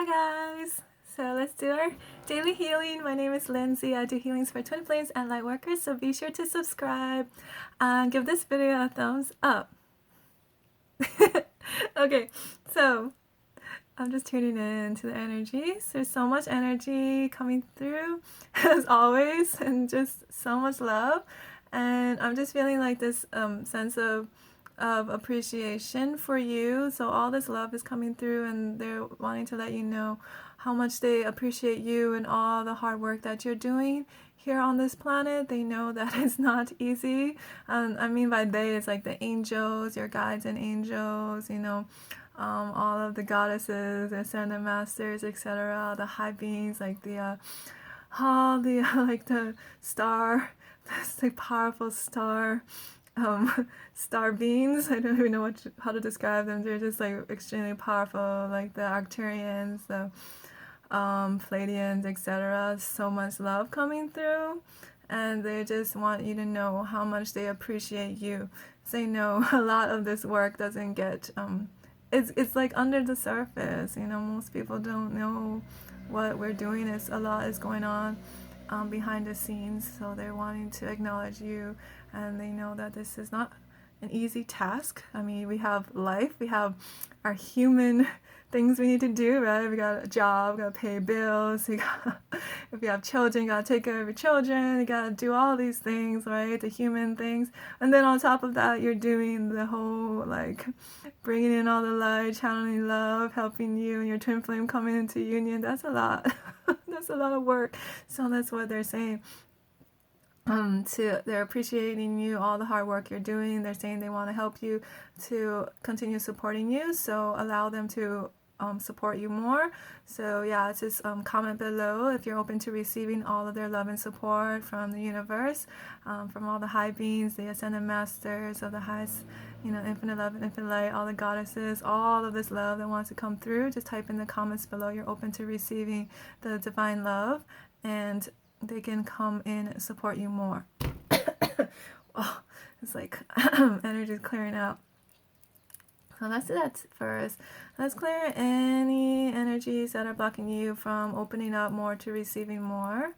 Hi guys! So let's do our daily healing. My name is Lindsay. I do healings for twin flames and light workers, so be sure to subscribe and give this video a thumbs up. Okay, so I'm just tuning in to the energies. There's so much energy coming through as always, and just so much love. And I'm just feeling like this sense of appreciation for you. So all this love is coming through, and they're wanting to let you know how much they appreciate you and all the hard work that you're doing here on this planet. They know that it's not easy. I mean by they, it's like the angels, your guides and angels, all of the goddesses, the ascended masters, etc., the high beings, like the all the like the star, that's the powerful star star beings. I don't even know how to describe them. They're just like extremely powerful, like the Arcturians, the Pleiadians, etc. So much love coming through, and they just want you to know how much they appreciate you. So they know a lot of this work doesn't get it's like under the surface. Most people don't know what we're doing. A lot is going on behind the scenes, so they're wanting to acknowledge you, and they know that this is not an easy task. I mean, we have life, we have our human things we need to do, right? We got a job, we got to pay bills, if you have children, you got to take care of your children, you got to do all these things, right? The human things. And then on top of that, you're doing the whole, like, bringing in all the light, channeling love, helping you and your twin flame coming into union. That's a lot. That's a lot of work. So that's what they're saying. They're appreciating you, all the hard work you're doing. They're saying they want to help you to continue supporting you, so allow them to support you more. So yeah, just comment below if you're open to receiving all of their love and support from the universe, from all the high beings, the ascended masters of the highest, infinite love and infinite light, all the goddesses, all of this love that wants to come through. Just type in the comments below you're open to receiving the divine love, and they can come in and support you more. Oh, it's like energy is clearing out. So let's do that first. Let's clear any energies that are blocking you from opening up more to receiving more.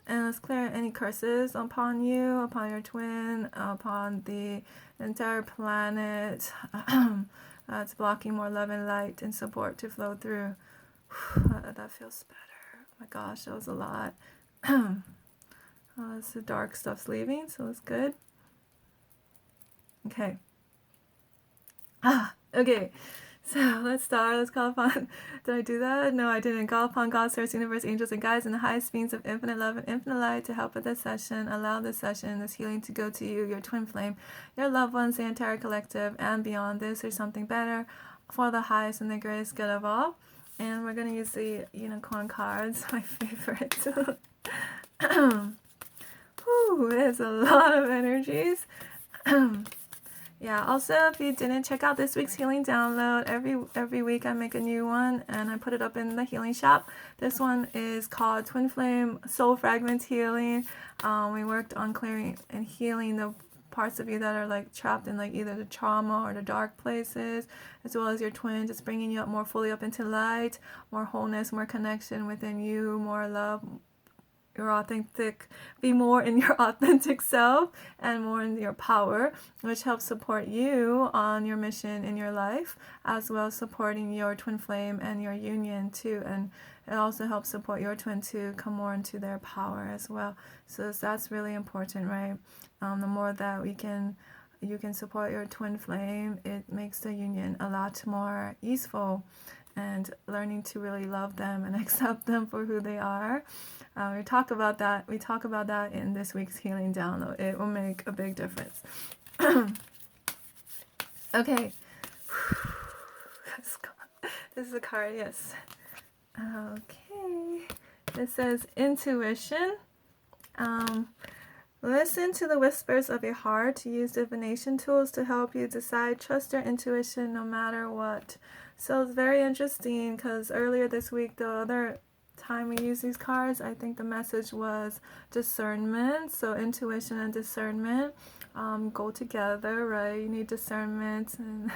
And let's clear any curses upon you, upon your twin, upon the entire planet that's blocking more love and light and support to flow through. That feels better. Oh my gosh, that was a lot. It's the dark stuff's leaving, so it's good. Okay. Okay. So let's start. Let's call upon. Did I do that? No, I didn't. Call upon God, source, universe, angels, and guides, and the highest beings of infinite love and infinite light to help with this session. Allow this session, this healing, to go to you, your twin flame, your loved ones, the entire collective, and beyond this or something better, for the highest and the greatest good of all. And we're going to use the unicorn cards, my favorite. Whew, there's a lot of energies. Yeah, also, if you didn't check out this week's healing download, every week I make a new one and I put it up in the healing shop. This one is called Twin Flame Soul Fragment Healing. We worked on clearing and healing the parts of you that are like trapped in like either the trauma or the dark places, as well as your twin, just bringing you up more fully up into light, more wholeness, more connection within you, more love, your authentic, be more in your authentic self and more in your power, which helps support you on your mission in your life, as well as supporting your twin flame and your union too. And it also helps support your twin to come more into their power as well. So that's really important, right? The more that you can support your twin flame, it makes the union a lot more easeful, and learning to really love them and accept them for who they are. We talk about that in this week's healing download. It will make a big difference. Okay. This is a card, yes. Okay. It says intuition. Listen to the whispers of your heart. Use divination tools to help you decide. Trust your intuition no matter what. So it's very interesting because earlier this week, the other time we use these cards, I think the message was discernment. So intuition and discernment go together, right? You need discernment and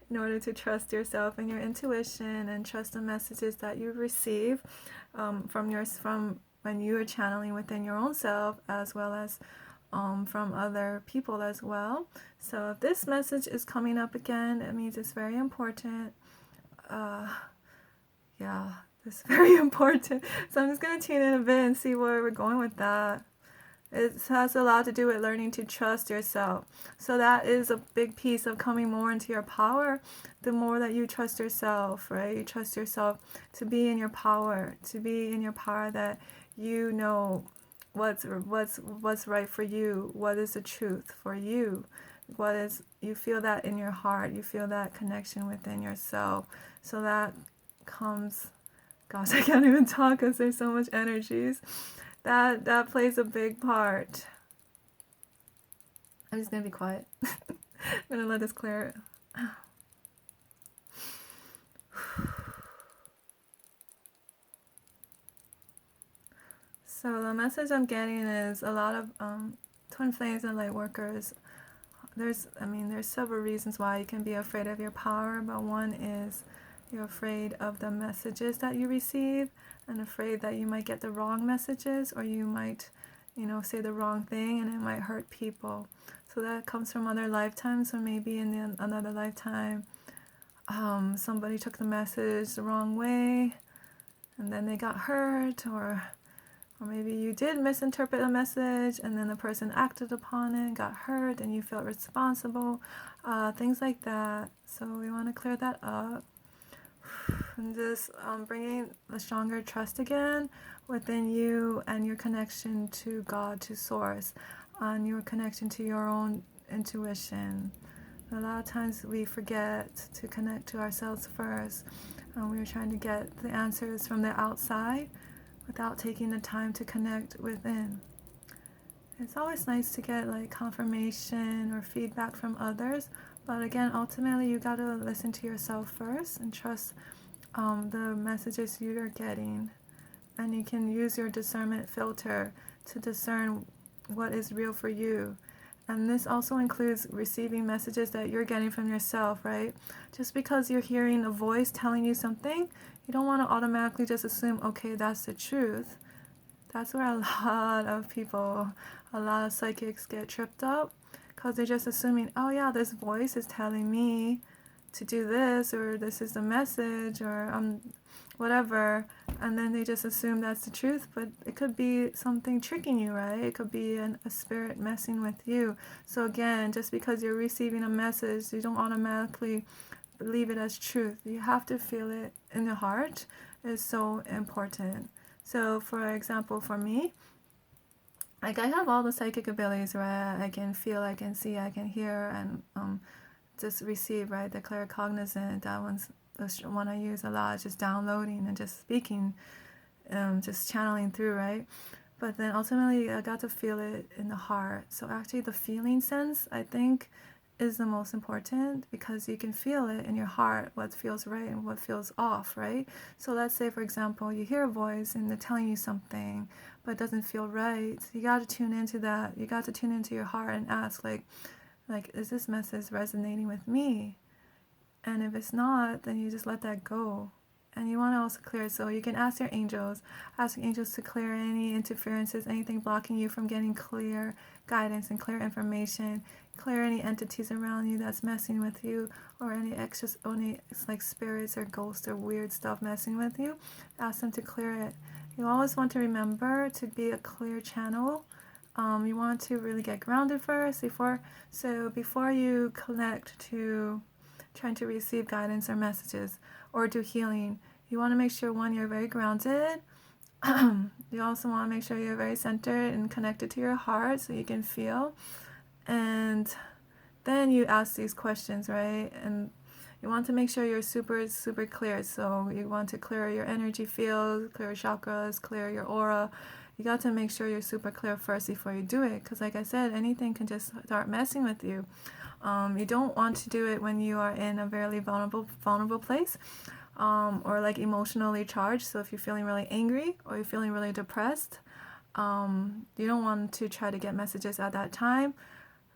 in order to trust yourself and your intuition and trust the messages that you receive from when you are channeling within your own self, as well as from other people as well. So if this message is coming up again, it means it's very important. Yeah, it's very important. So I'm just going to tune in a bit and see where we're going with that. It has a lot to do with learning to trust yourself. So that is a big piece of coming more into your power. The more that you trust yourself, right? You trust yourself to be in your power, that you know what's right for you, what is the truth for you, you feel that in your heart, you feel that connection within yourself. So that comes, gosh, I can't even talk because there's so much energies. That plays a big part. I'm just gonna be quiet. I'm gonna let this clear. So the message I'm getting is a lot of twin flames and light workers. There's several reasons why you can be afraid of your power, but one is you're afraid of the messages that you receive and afraid that you might get the wrong messages, or you might, say the wrong thing and it might hurt people. So that comes from other lifetimes. So maybe in another lifetime, somebody took the message the wrong way and then they got hurt, or maybe you did misinterpret a message and then the person acted upon it, got hurt, and you felt responsible, things like that. So we want to clear that up. And just bringing a stronger trust again within you and your connection to God, to Source, and your connection to your own intuition. A lot of times we forget to connect to ourselves first, and we're trying to get the answers from the outside without taking the time to connect within. It's always nice to get confirmation or feedback from others, but again, ultimately you got to listen to yourself first and trust the messages you are getting. And you can use your discernment filter to discern what is real for you. And this also includes receiving messages that you're getting from yourself, right? Just because you're hearing a voice telling you something, you don't want to automatically just assume, okay, that's the truth. That's where a lot of psychics get tripped up, because they're just assuming, oh yeah, this voice is telling me to do this, or this is the message, or whatever, and then they just assume that's the truth, but it could be something tricking you, right? It could be a spirit messing with you. So again, just because you're receiving a message, you don't automatically believe it as truth. You have to feel it in your heart. It's so important. So for example, for me, I have all the psychic abilities, right? I can feel, I can see, I can hear, and just receive, right? The claircognizant, that one's the one I use a lot, just downloading and just speaking, just channeling through, right? But then ultimately I got to feel it in the heart. So actually the feeling sense, I think, is the most important, because you can feel it in your heart, what feels right and what feels off, right? So let's say, for example, you hear a voice and they're telling you something, but it doesn't feel right. You got to tune into that. You got to tune into your heart and ask, like, is this message resonating with me? And if it's not, then you just let that go. And you want to also clear, so you can ask your angels, to clear any interferences, anything blocking you from getting clear guidance and clear information, clear any entities around you that's messing with you, or any spirits or ghosts or weird stuff messing with you. Ask them to clear it. You always want to remember to be a clear channel. You want to really get grounded first before you connect to trying to receive guidance or messages or do healing. You want to make sure, one, you're very grounded. You also want to make sure you're very centered and connected to your heart so you can feel. And then you ask these questions, right? And you want to make sure you're super, super clear. So you want to clear your energy field, clear your chakras, clear your aura. You got to make sure you're super clear first before you do it. Because like I said, anything can just start messing with you. You don't want to do it when you are in a very vulnerable place, or like emotionally charged. So if you're feeling really angry or you're feeling really depressed, you don't want to try to get messages at that time,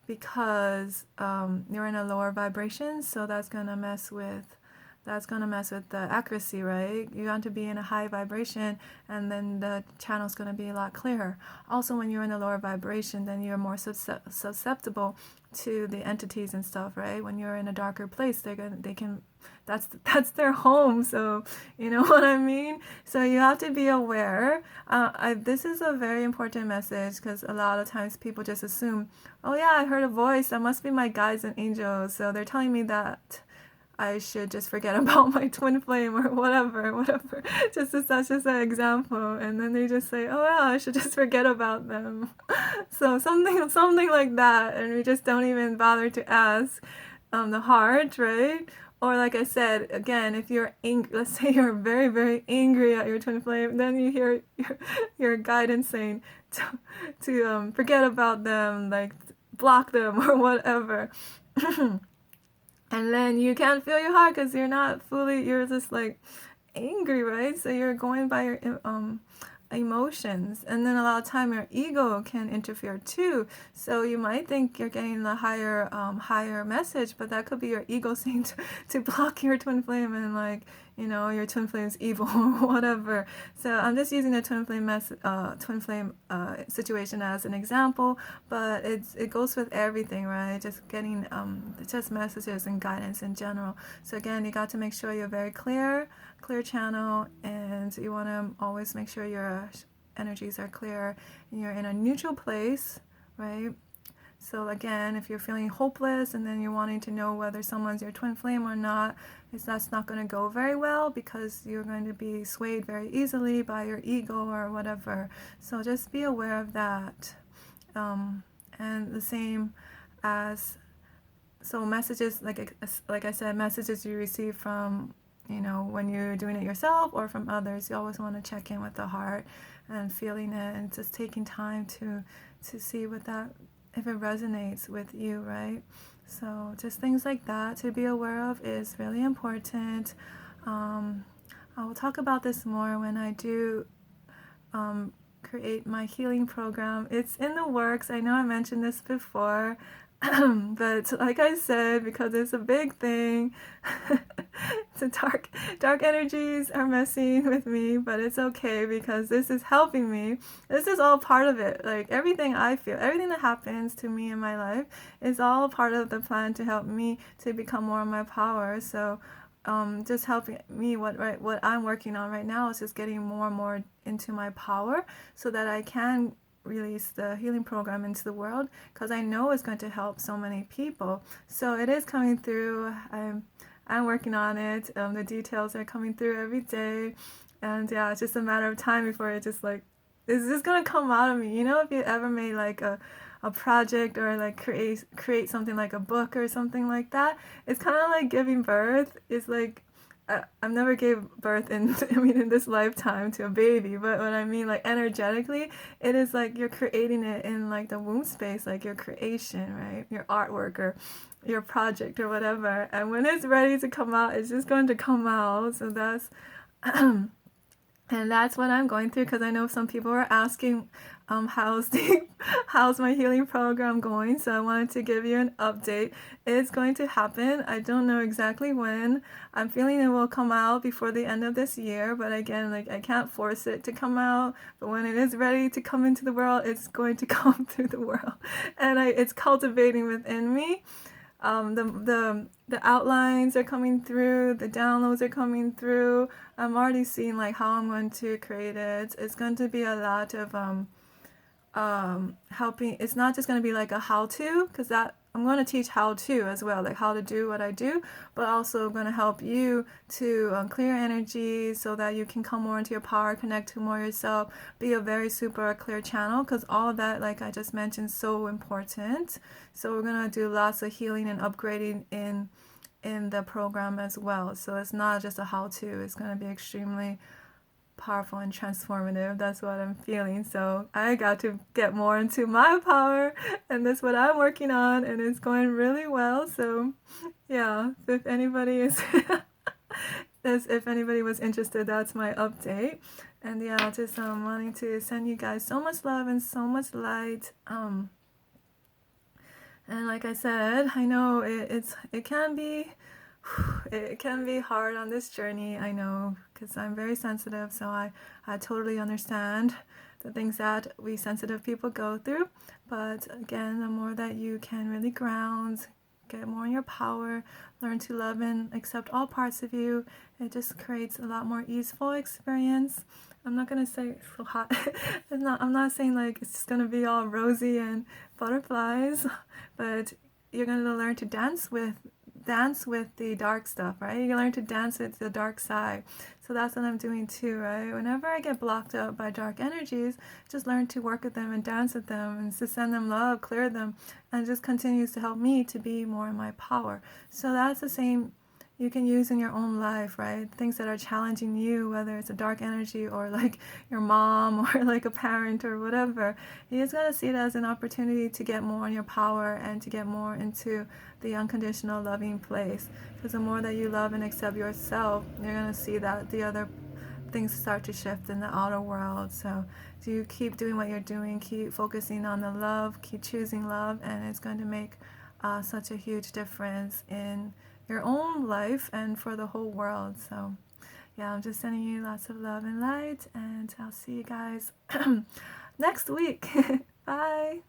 because you're in a lower vibration. So that's gonna mess with the accuracy, right? You want to be in a high vibration, and then the channel's going to be a lot clearer. Also, when you're in a lower vibration, then you're more susceptible to the entities and stuff, right? When you're in a darker place, that's their home. So you know what I mean. So you have to be aware. This is a very important message, because a lot of times people just assume, oh yeah, I heard a voice, that must be my guides and angels, so they're telling me that I should just forget about my twin flame or whatever. That's just an example. And then they just say, oh yeah, I should just forget about them. So something like that. And we just don't even bother to ask the heart, right? Or like I said, again, if you're angry, let's say you're very, very angry at your twin flame, then you hear your guidance saying to forget about them, like block them or whatever. And then you can't feel your heart because you're just like angry, right? So you're going by your emotions. And then a lot of time your ego can interfere too. So you might think you're getting the higher message, but that could be your ego saying to block your twin flame, and like, your twin flame is evil or whatever. So I'm just using the twin flame situation as an example, but it goes with everything, right? Just getting just messages and guidance in general. So again, you got to make sure you're very clear channel, and you want to always make sure your energies are clear and you're in a neutral place, right? So again, if you're feeling hopeless and then you're wanting to know whether someone's your twin flame or not, that's not going to go very well, because you're going to be swayed very easily by your ego or whatever. So just be aware of that. And the same as, so messages, like I said, messages you receive from, when you're doing it yourself or from others, you always want to check in with the heart and feeling it, and just taking time to see if it resonates with you, right? So just things like that to be aware of is really important. I will talk about this more when I do create my healing program. It's in the works. I know I mentioned this before, but like I said, because it's a big thing, the dark energies are messing with me, but it's okay, because this is helping me. This is all part of it. Like everything I feel, everything that happens to me in my life is all part of the plan to help me to become more of my power. So just helping me, what I'm working on right now is just getting more and more into my power, so that I can release the healing program into the world, because I know it's going to help so many people. So it is coming through. I'm working on it. The details are coming through every day, and yeah, it's just a matter of time before it's just gonna come out of me. If you ever made like a project, or like create something like a book or something like that, it's kind of like giving birth. It's like I've never gave birth in this lifetime to a baby, but what I mean, like energetically, it is like you're creating it in like the womb space, like your creation, right? Your artwork or your project or whatever. And when it's ready to come out, it's just going to come out. So that's and that's what I'm going through, because I know some people are asking, how's my healing program going? So I wanted to give you an update. It's going to happen. I don't know exactly when. I'm feeling it will come out before the end of this year, but again, like I can't force it to come out. But when it is ready to come into the world, it's going to come through the world, and it's cultivating within me. The outlines are coming through, the downloads are coming through. I'm already seeing like how I'm going to create it. It's going to be a lot of helping. It's not just going to be like a how-to, because that I'm going to teach how-to as well, like how to do what I do, but also going to help you to clear energy, so that you can come more into your power, connect to more yourself, be a very super clear channel, because all of that, like I just mentioned, is so important. So we're going to do lots of healing and upgrading in the program as well. So it's not just a how-to, it's going to be extremely powerful and transformative. That's what I'm feeling. So I got to get more into my power, and that's what I'm working on, and it's going really well. So yeah, if anybody is as if anybody was interested, that's my update. And yeah, just wanting to send you guys so much love and so much light. And like I said, I know it can be it can be hard on this journey. I know, because I'm very sensitive, so I totally understand the things that we sensitive people go through. But again, the more that you can really ground, get more in your power, learn to love and accept all parts of you, it just creates a lot more easeful experience. I'm not gonna say it's so hot. I'm not saying like it's just gonna be all rosy and butterflies, but you're gonna learn to dance with the dark stuff, right? You learn to dance with the dark side. So that's what I'm doing too, right? Whenever I get blocked up by dark energies, just learn to work with them and dance with them and to send them love, clear them, and just continues to help me to be more in my power. So that's the same you can use in your own life, right? Things that are challenging you, whether it's a dark energy or like your mom or like a parent or whatever. You just gotta see it as an opportunity to get more in your power and to get more into the unconditional loving place. Because the more that you love and accept yourself, you're gonna see that the other things start to shift in the outer world. So you keep doing what you're doing, keep focusing on the love, keep choosing love, and it's going to make such a huge difference in your own life and for the whole world. So yeah, I'm just sending you lots of love and light, and I'll see you guys next week. Bye.